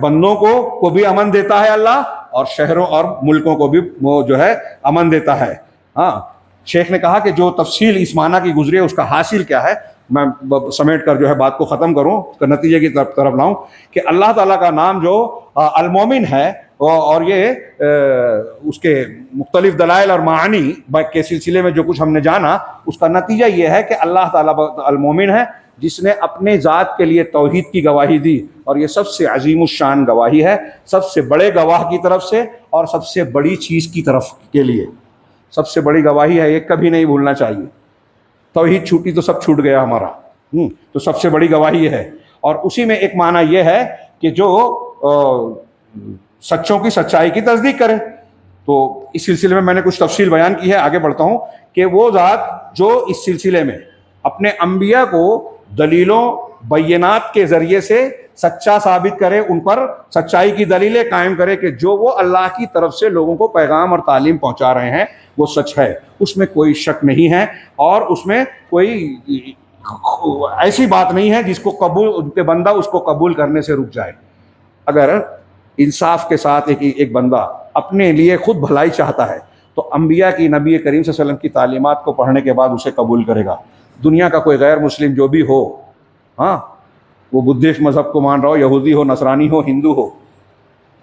بندوں کو بھی امن دیتا ہے اللہ، اور شہروں اور ملکوں کو بھی وہ جو ہے امن دیتا ہے. ہاں، شیخ نے کہا کہ جو تفصیل اس معنی کی گزری ہے اس کا حاصل کیا ہے، میں سمیٹ کر جو ہے بات کو ختم کروں، نتیجے کی طرف لاؤں کہ اللہ تعالیٰ کا نام جو المومن ہے، اور یہ اس کے مختلف دلائل اور معانی کے سلسلے میں جو کچھ ہم نے جانا، اس کا نتیجہ یہ ہے کہ اللہ تعالیٰ المومن ہے، جس نے اپنے ذات کے لیے توحید کی گواہی دی. اور یہ سب سے عظیم الشان گواہی ہے، سب سے بڑے گواہ کی طرف سے، اور سب سے بڑی چیز کی طرف کے لیے سب سے بڑی گواہی ہے. یہ کبھی نہیں بھولنا چاہیے. توحید چھوٹی تو سب چھوٹ گیا ہمارا. تو سب سے بڑی گواہی ہے. اور اسی میں ایک معنی یہ ہے کہ جو سچوں کی سچائی کی تصدیق کرے. تو اس سلسلے میں نے کچھ تفصیل بیان کی ہے، آگے بڑھتا ہوں کہ وہ ذات جو اس سلسلے میں اپنے انبیاء کو دلیلوں، بینات کے ذریعے سے سچا ثابت کرے، ان پر سچائی کی دلیلیں قائم کرے کہ جو وہ اللہ کی طرف سے لوگوں کو پیغام اور تعلیم پہنچا رہے ہیں وہ سچ ہے، اس میں کوئی شک نہیں ہے، اور اس میں کوئی ایسی بات نہیں ہے جس کو قبول کہ بندہ اس کو قبول کرنے سے رک جائے. اگر انصاف کے ساتھ ایک بندہ اپنے لیے خود بھلائی چاہتا ہے تو انبیاء کی، نبی کریم صلی اللہ علیہ وسلم کی تعلیمات کو پڑھنے کے بعد اسے قبول کرے گا. دنیا کا کوئی غیر مسلم جو بھی ہو، ہاں، وہ بدھسٹ مذہب کو مان رہا ہو، یہودی ہو، نصرانی ہو، ہندو ہو،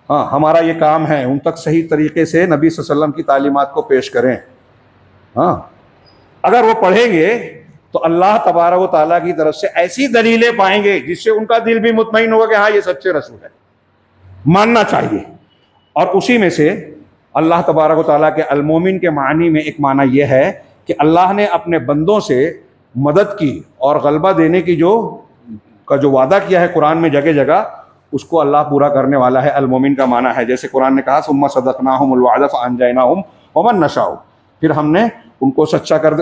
ہاں، ہمارا یہ کام ہے ان تک صحیح طریقے سے نبی صلی اللہ علیہ وسلم کی تعلیمات کو پیش کریں. ہاں، اگر وہ پڑھیں گے تو اللہ تبارک و تعالیٰ کی طرف سے ایسی دلیلیں پائیں گے جس سے ان کا دل بھی مطمئن ہوگا کہ ہاں یہ سچے رسول ہے، ماننا چاہیے. اور اسی میں سے اللہ تبارک و تعالیٰ کے المومن کے معنی میں ایک معنی یہ ہے کہ اللہ نے اپنے بندوں سے مدد کی اور غلبہ دینے کی جو وعدہ کیا ہے قرآن میں جگہ جگہ، اس کو اللہ پورا کرنے والا ہے. المومن کا معنی ہے، جیسے قرآن نے کہا ثم صدقناہم الوعد فانجیناہم ومن نشاء، پھر ہم نے ان کو سچا کر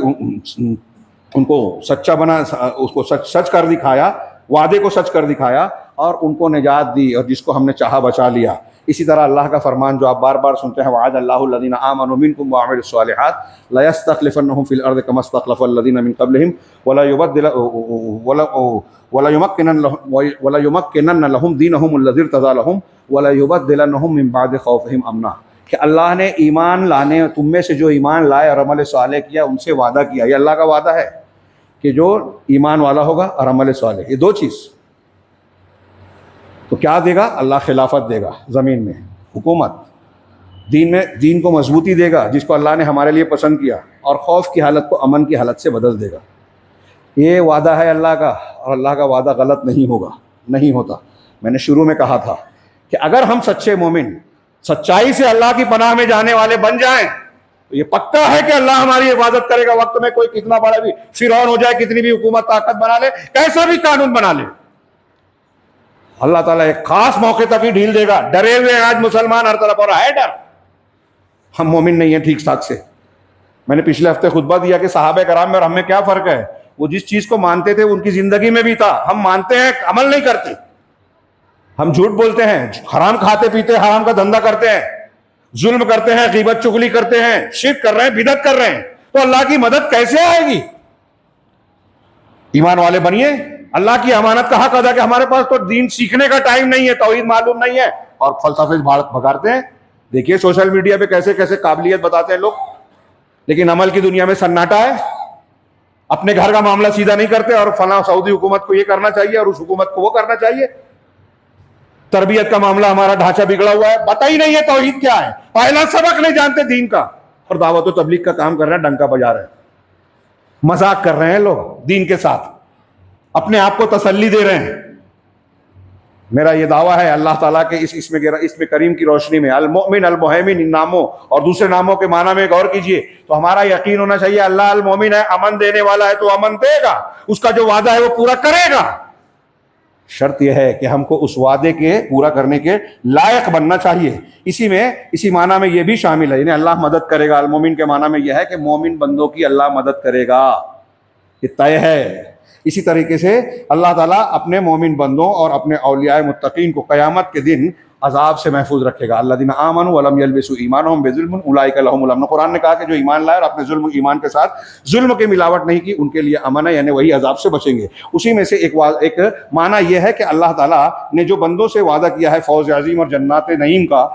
ان کو سچا بنا، اس کو سچ کر دکھایا، وعدے کو سچ کر دکھایا، اور ان کو نجات دی، اور جس کو ہم نے چاہا بچا لیا. اسی طرح اللہ کا فرمان جو آپ بار بار سنتے ہیں، وعد اللہ الذین آمنوا منکم وعملوا الصالحات لیستخلفنہم فی الارض کما استخلف الذین من قبلہم وليمكنن لهم دينهم الذي ارتضى لهم وليبدلنهم من بعد خوفهم امنا. کہ اللہ نے ایمان لانے، تم میں سے جو ایمان لائے اور عمل صالح کیا ان سے وعدہ کیا. یہ اللہ کا وعدہ ہے کہ جو ایمان والا ہوگا اور عمل صالح، یہ دو چیز. تو کیا دے گا؟ اللہ خلافت دے گا زمین میں، حکومت، دین میں، دین کو مضبوطی دے گا جس کو اللہ نے ہمارے لیے پسند کیا، اور خوف کی حالت کو امن کی حالت سے بدل دے گا. یہ وعدہ ہے اللہ کا، اور اللہ کا وعدہ غلط نہیں ہوگا، نہیں ہوتا. میں نے شروع میں کہا تھا کہ اگر ہم سچے مومن سچائی سے اللہ کی پناہ میں جانے والے بن جائیں تو یہ پکا ہے کہ اللہ ہماری حفاظت کرے گا. وقت میں کوئی کتنا بڑا بھی فرعون ہو جائے، کتنی بھی حکومت طاقت بنا لے، کیسا بھی قانون بنا لے، اللہ تعالیٰ ایک خاص موقع تک ہی ڈھیل دے گا. ڈرے ہوئے ہیں آج مسلمان ہر طرف، اور ہے ڈر. ہم مومن نہیں ہیں ٹھیک ٹھاک سے. میں نے پچھلے ہفتے خطبہ دیا کہ صحابہ کرام میں اور ہم میں کیا فرق ہے. وہ جس چیز کو مانتے تھے ان کی زندگی میں بھی تھا. ہم مانتے ہیں، عمل نہیں کرتے. ہم جھوٹ بولتے ہیں، حرام کھاتے پیتے، حرام کا دھندا کرتے ہیں، ظلم کرتے ہیں، غیبت چغلی کرتے ہیں، شرک کر رہے ہیں، بدعت کر رہے ہیں. تو اللہ کی مدد کیسے آئے گی؟ ایمان والے بنیے، اللہ کی امانت کا حق ادا کہ ہمارے پاس تو دین سیکھنے کا ٹائم نہیں ہے، توحید معلوم نہیں ہے، اور فلسفے بھگاڑتے ہیں. دیکھیے سوشل میڈیا پہ کیسے کیسے قابلیت بتاتے ہیں لوگ، لیکن عمل کی دنیا میں سناٹا ہے. اپنے گھر کا معاملہ سیدھا نہیں کرتے، اور فلاں سعودی حکومت کو یہ کرنا چاہیے اور اس حکومت کو وہ کرنا چاہیے. تربیت کا معاملہ ہمارا ڈھانچہ بگڑا ہوا ہے، پتہ ہی نہیں ہے توحید کیا ہے، پہلا سبق نہیں جانتے دین کا، اور دعوت و تبلیغ کا کام کر رہے ہیں، ڈنکا بجا رہے ہیں، مذاق کر رہے ہیں لوگ دین کے ساتھ، اپنے آپ کو تسلی دے رہے ہیں. میرا یہ دعویٰ ہے اللہ تعالیٰ کے اس اسم کریم کی روشنی میں، المؤمن المہیمن، ان ناموں اور دوسرے ناموں کے معنی میں غور کیجئے تو ہمارا یقین ہونا چاہیے اللہ المؤمن ہے، امن دینے والا ہے، تو امن دے گا، اس کا جو وعدہ ہے وہ پورا کرے گا. شرط یہ ہے کہ ہم کو اس وعدے کے پورا کرنے کے لائق بننا چاہیے. اسی معنی میں یہ بھی شامل ہے، یعنی اللہ مدد کرے گا. المومن کے معنی میں یہ ہے کہ مومن بندوں کی اللہ مدد کرے گا، یہ طے ہے. اسی طریقے سے اللہ تعالیٰ اپنے مومن بندوں اور اپنے اولیاء متقین کو قیامت کے دن عذاب سے محفوظ رکھے گا. الذین آمنوا ولم یلبسوا ایمانہم بظلم اولئک لہم الامن. قرآن نے کہا کہ جو ایمان لائے اور اپنے ظلم ایمان کے ساتھ ظلم کی ملاوٹ نہیں کی، ان کے لیے امن ہے، یعنی وہی عذاب سے بچیں گے. اسی میں سے ایک معنی یہ ہے کہ اللہ تعالیٰ نے جو بندوں سے وعدہ کیا ہے فوز عظیم اور جنات نعیم کا،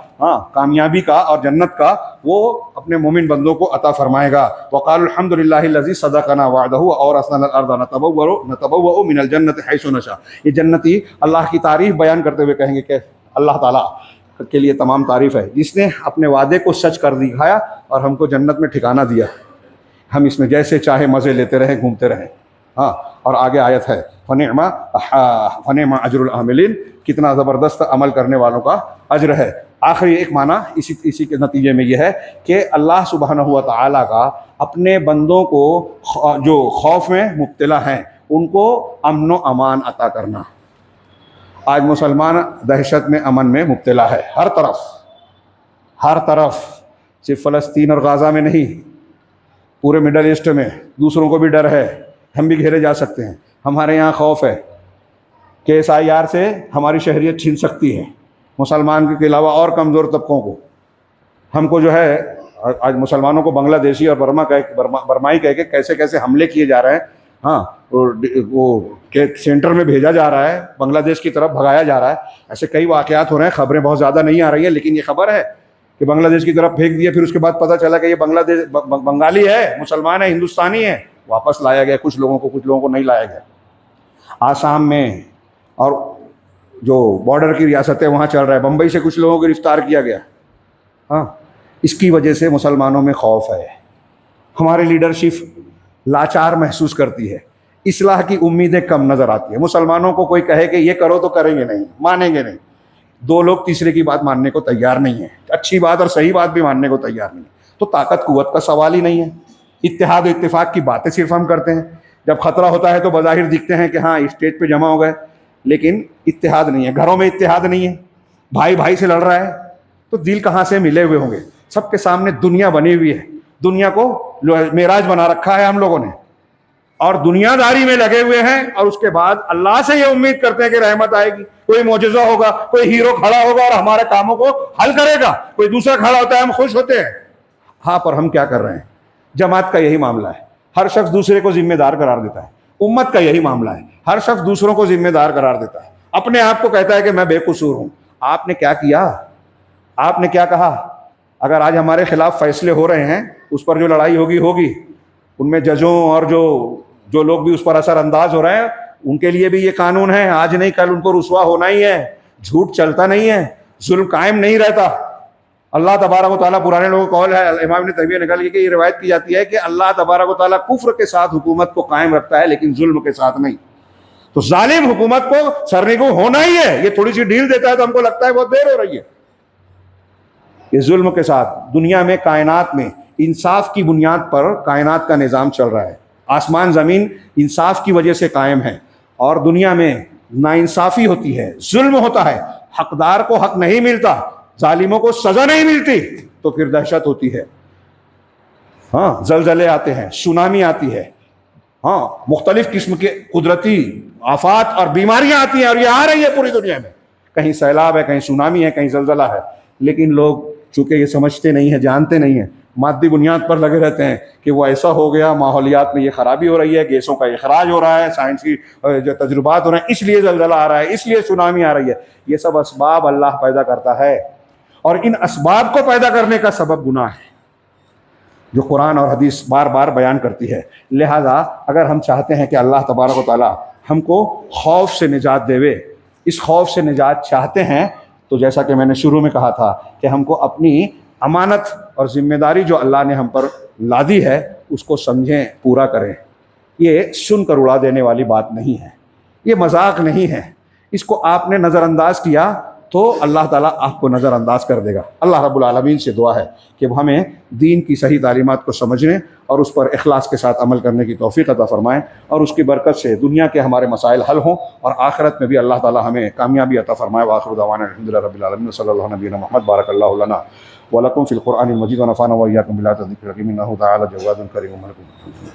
کامیابی کا اور جنت کا، وہ اپنے مومن بندوں کو عطا فرمائے گا. وقالوا الحمد للہ الذی صدقنا وعدہ واورثنا الارض نتبوأ من الجنۃ حیث نشاء. یہ جنتی اللہ کی تعریف بیان کرتے ہوئے کہیں گے کہ اللہ تعالیٰ کے لیے تمام تعریف ہے جس نے اپنے وعدے کو سچ کر دکھایا اور ہم کو جنت میں ٹھکانہ دیا، ہم اس میں جیسے چاہے مزے لیتے رہیں، گھومتے رہیں. اور آگے آیت ہے فنعم اجر العاملین، کتنا زبردست عمل کرنے والوں کا اجر ہے. آخری ایک معنی اسی کے نتیجے میں یہ ہے کہ اللہ سبحانہ و تعالیٰ کا اپنے بندوں کو جو خوف میں مبتلا ہیں ان کو امن و امان عطا کرنا. آج مسلمان دہشت میں، امن میں مبتلا ہے، ہر طرف، صرف فلسطین اور غازہ میں نہیں، پورے مڈل ایسٹ میں. دوسروں کو بھی ڈر ہے، ہم بھی گھیرے جا سکتے ہیں. ہمارے یہاں خوف ہے کہ SIR سے ہماری شہریت چھین سکتی ہے، مسلمان کے علاوہ اور کمزور طبقوں کو. ہم کو جو ہے آج مسلمانوں کو بنگلہ دیشی اور برمائی کہہ کے کیسے کیسے حملے کیے جا رہے ہیں. وہ سینٹر میں بھیجا جا رہا ہے، بنگلہ دیش کی طرف بھگایا جا رہا ہے. ایسے کئی واقعات ہو رہے ہیں. خبریں بہت زیادہ نہیں آ رہی ہیں، لیکن یہ خبر ہے کہ بنگلہ دیش کی طرف پھینک دیا، پھر اس کے بعد پتہ چلا کہ یہ بنگلہ دیش بنگالی ہے، مسلمان ہے، ہندوستانی ہے. واپس لایا گیا کچھ لوگوں کو نہیں لایا گیا. آسام میں اور جو بارڈر کی ریاستیں وہاں چل رہا ہے، بمبئی سے کچھ لوگوں کو گرفتار کیا گیا. اس کی وجہ سے مسلمانوں میں خوف ہے. ہماری لیڈرشپ لاچار محسوس کرتی ہے، اصلاح کی امیدیں کم نظر آتی ہیں. مسلمانوں کو کوئی کہے کہ یہ کرو تو کریں گے نہیں، مانیں گے نہیں. دو لوگ تیسرے کی بات ماننے کو تیار نہیں ہیں، اچھی بات اور صحیح بات بھی ماننے کو تیار نہیں. تو طاقت قوت کا سوال ہی نہیں ہے. اتحاد و اتفاق کی باتیں صرف ہم کرتے ہیں. جب خطرہ ہوتا ہے تو بظاہر دکھتے ہیں کہ ہاں اسٹیج پہ جمع ہو گئے، لیکن اتحاد نہیں ہے. گھروں میں اتحاد نہیں ہے، بھائی بھائی سے لڑ رہا ہے تو دل کہاں سے ملے ہوئے ہوں گے. سب کے سامنے دنیا بنی ہوئی ہے، دنیا کو معراج بنا رکھا ہے ہم لوگوں نے، اور دنیا داری میں لگے ہوئے ہیں. اور اس کے بعد اللہ سے یہ امید کرتے ہیں کہ رحمت آئے گی، کوئی معجزہ ہوگا، کوئی ہیرو کھڑا ہوگا اور ہمارے کاموں کو حل کرے گا. کوئی دوسرا کھڑا ہوتا ہے، ہم خوش ہوتے ہیں. پر ہم کیا کر رہے ہیں؟ جماعت کا یہی معاملہ ہے، ہر شخص دوسرے کو ذمہ دار قرار دیتا ہے. امت کا یہی معاملہ ہے، ہر شخص دوسروں کو ذمہ دار قرار دیتا ہے، اپنے آپ کو کہتا ہے کہ میں بے قصور ہوں. آپ نے کیا کیا؟ آپ نے کیا کہا؟ اگر آج ہمارے خلاف فیصلے ہو رہے ہیں، اس پر جو لڑائی ہوگی، ان میں ججوں اور جو لوگ بھی اس پر اثر انداز ہو رہے ہیں، ان کے لیے بھی یہ قانون ہے، آج نہیں کل ان کو رسوا ہونا ہی ہے، جھوٹ چلتا نہیں ہے، ظلم قائم نہیں رہتا۔ اللہ تبارک و تعالیٰ، پرانے لوگوں کا قول ہے، امام ابن تیمیہ نکال کے کہ یہ روایت کی جاتی ہے کہ اللہ تبارک و تعالیٰ کفر کے ساتھ حکومت کو قائم رکھتا ہے لیکن ظلم کے ساتھ نہیں۔ تو ظالم حکومت کو سرنگو ہونا ہی ہے، یہ تھوڑی سی ڈھیل دیتا ہے تو ہم کو لگتا ہے بہت دیر ہو رہی ہے۔ یہ ظلم کے ساتھ دنیا میں، کائنات میں انصاف کی بنیاد پر کائنات کا نظام چل رہا ہے۔ آسمان زمین انصاف کی وجہ سے قائم ہے، اور دنیا میں ناانصافی ہوتی ہے، ظلم ہوتا ہے، حقدار کو حق نہیں ملتا، ظالموں کو سزا نہیں ملتی، تو پھر دہشت ہوتی ہے۔ ہاں، زلزلے آتے ہیں، سونامی آتی ہے، ہاں، مختلف قسم کے قدرتی آفات اور بیماریاں آتی ہیں، اور یہ آ رہی ہے پوری دنیا میں، کہیں سیلاب ہے، کہیں سونامی ہے، کہیں زلزلہ ہے۔ لیکن لوگ چونکہ یہ سمجھتے نہیں ہیں، جانتے نہیں ہیں، مادی بنیاد پر لگے رہتے ہیں کہ وہ ایسا ہو گیا، ماحولیات میں یہ خرابی ہو رہی ہے، گیسوں کا اخراج ہو رہا ہے، سائنسی جو تجربات ہو رہے ہیں، اس لیے زلزلہ آ رہا ہے، اس لیے سونامی آ رہی ہے۔ یہ سب اسباب اللہ پیدا کرتا ہے، اور ان اسباب کو پیدا کرنے کا سبب گناہ ہے، جو قرآن اور حدیث بار بار بیان کرتی ہے۔ لہذا اگر ہم چاہتے ہیں کہ اللہ تبارک و تعالیٰ ہم کو خوف سے نجات دے، اس خوف سے نجات چاہتے ہیں، تو جیسا کہ میں نے شروع میں کہا تھا کہ ہم کو اپنی امانت اور ذمہ داری جو اللہ نے ہم پر لادی ہے اس کو سمجھیں، پورا کریں۔ یہ سن کر اڑا دینے والی بات نہیں ہے، یہ مذاق نہیں ہے۔ اس کو آپ نے نظر انداز کیا تو اللہ تعالیٰ آپ کو نظر انداز کر دے گا۔ اللہ رب العالمین سے دعا ہے کہ وہ ہمیں دین کی صحیح تعلیمات کو سمجھنے اور اس پر اخلاص کے ساتھ عمل کرنے کی توفیق عطا فرمائیں، اور اس کی برکت سے دنیا کے ہمارے مسائل حل ہوں، اور آخرت میں بھی اللہ تعالیٰ ہمیں کامیابی عطا فرمائے۔ وآخر دعوانا الحمدللہ رب العالمین، صلی اللہ علیہ نبینا محمد، بارک اللہ لنا ولکم فی القرآن المجید ونفعنا وإیاکم بالآیات والذکر الحکیم، انہ تعالی جواد کریم مجید۔